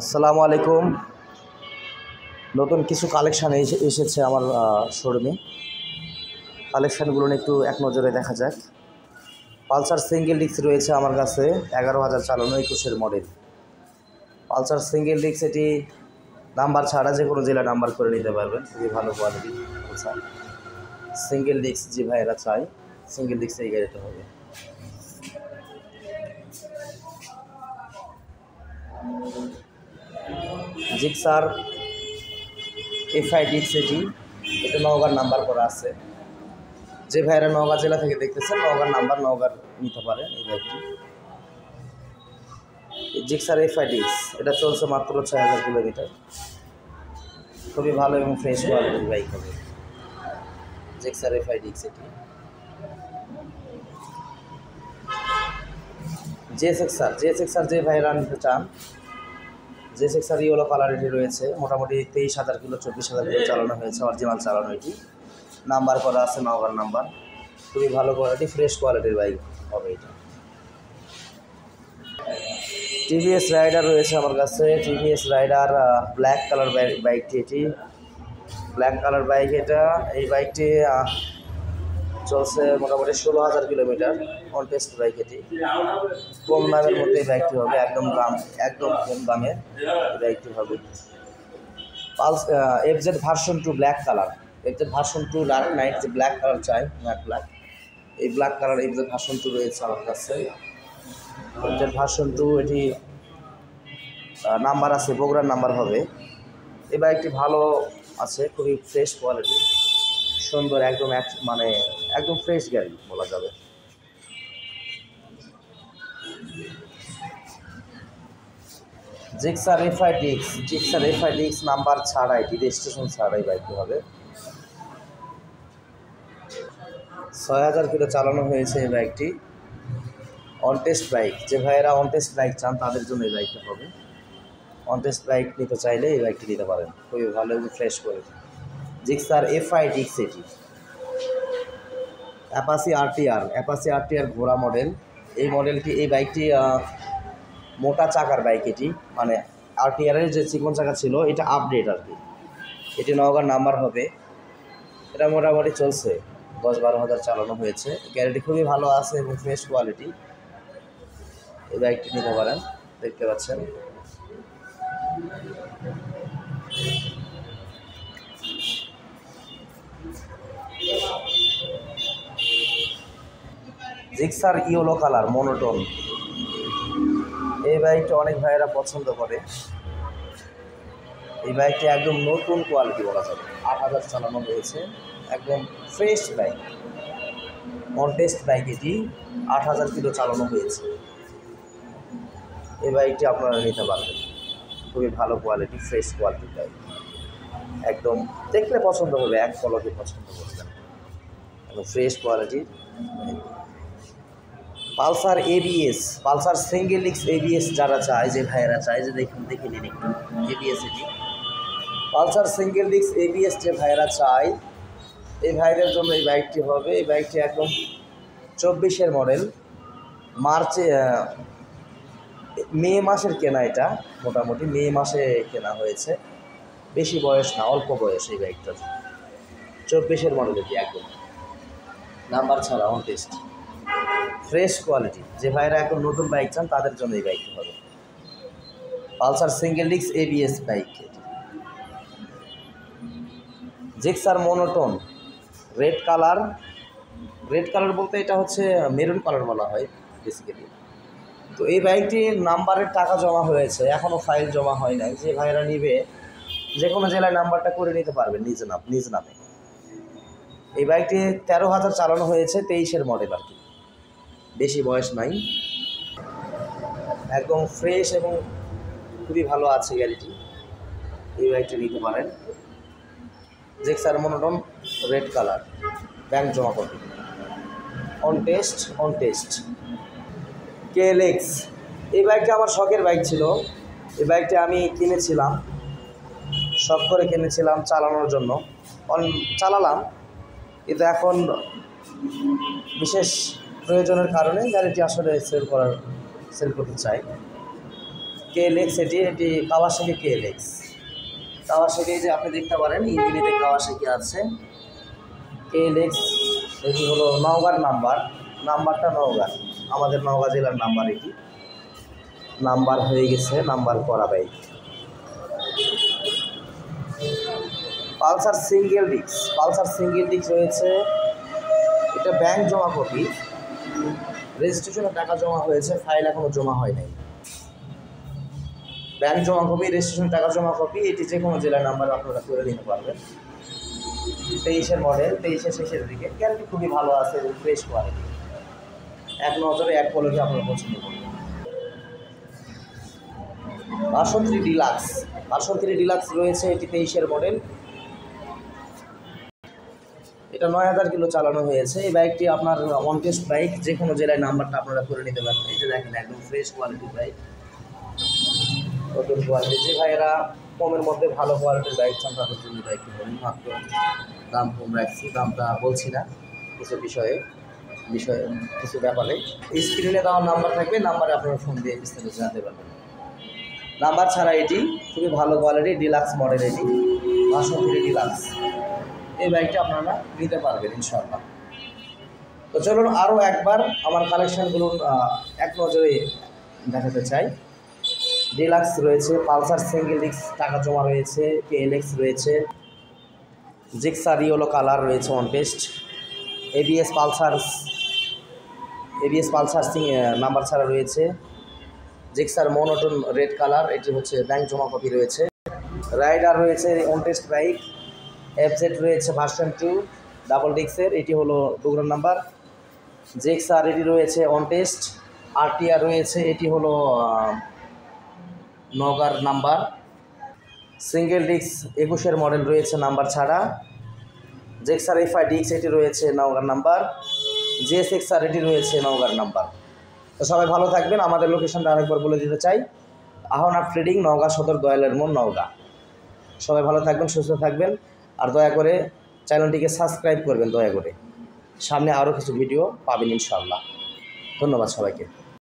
আসসালামু আলাইকুম। নতুন কিছু কালেকশান এসেছে আমার শোরুমে। কালেকশানগুলো একটু এক নজরে দেখা যাক। পালসার সিঙ্গেল ডিস্ক রয়েছে আমার কাছে 11,000 চালানো 21-এর মডেল। পালসার সিঙ্গেল ডিস্ক এটি নাম্বার ছাড়া যে কোনো জেলা নাম্বার করে নিতে পারবেন। খুবই ভালো কোয়ালিটি পালসার সিঙ্গেল ডিস্ক, যে ভাইয়েরা চাই সিঙ্গেল ডিস্ক এই গাড়িটা হবে। জিক্সার এফআই ডিস্ক এটা নওগাঁর নাম্বার করা আছে। যে ভাইয়েরা নওগাঁ জেলা থেকে দেখতেছেন নওগাঁর নাম্বার নওগাঁর নিতে পারেন। এই বাইকটি জিক্সার এফআই ডিস্ক, এটা চলছে মাত্র 6,000 কিলোমিটার। খুবই ভালো এবং ফ্রেশ কোয়ালিটির বাইক হবে জিক্সার এফআই ডিস্ক। এটি জেএসএক্সআর যে ভাইয়েরা নিতে চান, জেএসএক্সআর ইয়েলো কালার এটি রয়েছে। মোটামুটি 23,000 কিলো 24,000 কিলো চালানো হয়েছে, অরিজিনাল চালানো। এটি নাম্বার করা আছে নওগাঁর নাম্বার। খুবই ভালো কোয়ালিটি ফ্রেশ কোয়ালিটির বাইক হবে এটা। টিভিএস রাইডার রয়েছে আমার কাছে। টিভিএস রাইডার ব্ল্যাক কালার বাইকটি, এটি ব্ল্যাক কালার বাইক। এই বাইকটি চলছে মোটামুটি 16,000 কিলোমিটার। কন্টেস্ট বাইক এটি। কম দামের মধ্যে এই বাইকটি হবে, একদম কম দামে এই বাইকটি হবে। FZ version 2 black colour. FZ version 2 dark night, যে ব্ল্যাক কালার চাই, ম্যাট ব্ল্যাক, এই ব্ল্যাক কালার এফজেড ভার্সন 2 রয়েছে আমার কাছে। এফজেড ভার্সন 2 এটি নাম্বার আছে, বগুড়ার নাম্বার হবে। এই বাইকটি ভালো আছে, খুবই ফ্রেশ কোয়ালিটি, সুন্দর, একদম ফ্রেশ গাড়ি বলা যাবে। জিক্সার এফআই ডিস্ক নাম্বার ছাড়া, এটি রেজিস্ট্রেশন ছাড়াই বাইকটি হবে। 6,000 কিলো চালানো হয়েছে এই বাইকটি। অনটেস্ট বাইক, যে ভাইয়েরা অনটেস্ট বাইক চান তাদের জন্য এই বাইকটা হবে। অনটেস্ট বাইক নিতে চাইলে এই বাইকটি নিতে পারেন, খুবই ভালো এবং ফ্রেশ করে। জিক্সার এফআই ডিস্ক, এটি অ্যাপাচি আরটিআর ঘোড়া মডেল। এই বাইকটি মোটা চাকার বাইক। এটি আরটিআরের যে চিকন চাকা ছিল এটা আপডেট আর কি। এটি নওগাঁর নাম্বার হবে। এটা মোটামুটি চলছে 10-12,000 চালানো হয়েছে। গ্যারান্টি খুবই ভালো আছে এবং ফ্রেশ কোয়ালিটি। এই বাইকটি নিতে পারেন, দেখতে পাচ্ছেন। জিক্সার ইয়েলো কালার মনোটোন, এই বাইকটা অনেক ভাইয়েরা পছন্দ করে। এই বাইকটি একদম নতুন কোয়ালিটি বলা যাবে। 8,000 চালানো হয়েছে, একদম ফ্রেশ বাইক, কন্টেস্ট বাইক। এটি 8,000 কিলো চালানো হয়েছে। এই বাইকটি আপনারা নিতে পারবেন, খুবই ভালো কোয়ালিটি ফ্রেশ কোয়ালিটির বাইক, একদম দেখলে পছন্দ হবে, এক পলকে পছন্দ করবেন, একদম ফ্রেশ কোয়ালিটির। পালসার সিঙ্গেল ডিস্ক এবিএস যারা চায়, যে ভাইয়েরা চায়, যে দেখে নিন একটু এবিএস। এটি পালসার সিঙ্গেল ডিস্ক এবিএস যে ভাইয়েরা চায়, এই ভাইদের জন্য এই বাইকটি হবে। এই বাইকটি একদম 24-এর মডেল, মে মাসের কেনা। এটা মোটামুটি মে মাসে কেনা হয়েছে, বেশি বয়স না, অল্প বয়স এই বাইকটার। 24-এর মডেল এটি, একদম নাম্বার ছাড়া, অন টেস্ট, ফ্রেশ কোয়ালিটি। যে ভাইরা এখন নতুন বাইক চান তাদের জন্য এই বাইকটি হবে। Pulsar single disc ABS bike. Gixxer monotone red colour বলতে এটা হচ্ছে মেরুন কালার বলা হয় বেসিক্যালি। তো এই বাইকটির নাম্বারের টাকা জমা হয়েছে, এখনও ফাইল জমা হয় নাই। যে ভাইরা নিবে যে কোনো জেলায় নাম্বারটা করে নিতে পারবেন নিজ নামে। এই বাইকটি 13,000 চালানো হয়েছে, 23-এর মডেল আর কি, বেশি বয়স নাই, একদম ফ্রেশ এবং খুবই ভালো আছে গাড়িটি। এই বাইকটি নিতে পারেন। Gixxer monotone red colour, bank জমা করবে, অন টেস্ট। কেএলএক্স, এই বাইকটা আমার শখের বাইক ছিল। এই বাইকটা আমি কিনেছিলাম, শখ করে কিনেছিলাম চালানোর জন্য। চালালাম, কিন্তু এখন বিশেষ প্রয়োজনের কারণে গাড়িটি আসলে সেল করতে চাই। KLX, এটি কাওয়াসাকি KLX। কাওয়াসাকি যে আপনি দেখতে পারেন ইঞ্জিনিতে কাওয়াসাকি আছে। KLX এটি হলো নওগাঁর নাম্বারটা নওগাঁ, আমাদের নওগাঁ জেলার নাম্বার। এটি নাম্বার হয়ে গেছে, নাম্বার করা বাইক। পালসার সিঙ্গেল ডিস্ক রয়েছে। এটা ব্যাংক জমা কপি, রেজিস্ট্রেশনে টাকা জমা হয়েছে, ফাইল এখনও জমা হয় নাই। ব্যাংক জমা কপি, রেজিস্ট্রেশন টাকা জমা কপি। এটি যে কোনো জেলার নাম্বার আপনারা করে নিতে পারবেন। 23-এর মডেল, 23-এর শেষের দিকে। গ্যারান্টি খুবই ভালো আছে, ফ্রেশ কোয়ালিটি, এক নজরে এক পলকে আপনারা পছন্দ করবেন। ভার্সন 3 ডিলাক্স রয়েছে। এটি 23-এর মডেল। এটা 9000 কিলো চালানো হয়েছে। এই বাইকটি আপনার অন টেস্ট বাইক, যে কোনো জেলায় নাম্বারটা আপনারা করে নিতে পারবেন। এই যে দেখেন একদম ফ্রেশ কোয়ালিটির বাইক, নতুন কোয়ালিটি। যে ভাইয়েরা কমের মধ্যে ভালো কোয়ালিটির বাইক চান তাদের জন্য বাইকটি ধরুন। মাত্র দাম কম রাখছি, দামটা বলছি না, কিছু ব্যাপারে স্ক্রিনে দেওয়ার নাম্বার থাকবে, নাম্বারে আপনারা ফোন দিয়ে বিস্তারিত জানতে পারবেন। নাম্বার ছাড়া এটি খুবই ভালো কোয়ালিটি, ডিলাক্স মডেল। এটি ভার্সন 3 ডিলাক্স। এই বাইকটা আপনারা নিতে পারবেন ইনশাআল্লাহ। তো চলুন আরও একবার আমার কালেকশানগুলো এক নজরে দেখাতে চাই। ডিলাক্স রয়েছে, পালসার সিঙ্গেল ডিস্ক টাকা জমা রয়েছে, KLX রয়েছে, জিক্সার ইয়েলো কালার রয়েছে on test, ABS Pulsar number ছাড়া রয়েছে, জিক্সার মোনোটোন রেড কালার, এটি হচ্ছে ব্যাংক জমা কপি রয়েছে, রাইডার রয়েছে অন টেস্ট বাইক, FZ রয়েছে ভার্সন 2 ডাবল ডিস্কের, এটি হলো বগুড়ার নাম্বার, জিক্সার এটি রয়েছে অন টেস্ট, RTR রয়েছে, এটি হলো নওগাঁর নাম্বার, সিঙ্গেল ডিস্ক 21-এর মডেল রয়েছে নাম্বার ছাড়া, জিক্সার FI ডিস্ক এটি রয়েছে নওগাঁর নাম্বার, GSXR এটি রয়েছে নওগাঁর নাম্বার। তো সবাই ভালো থাকবেন। আমাদের লোকেশনটা আরেকবার বলে দিতে চাই, আহনাফ ট্রেডিং, নওগাঁ সদর, দয়ালের মোড়, নওগাঁ। সবাই ভালো থাকবেন, সুস্থ থাকবেন, আর দয়া করে চ্যানেলটিকে সাবস্ক্রাইব করবেন দয়া করে। সামনে আরও কিছু ভিডিও পাবেন ইনশাআল্লাহ। ধন্যবাদ সবাইকে।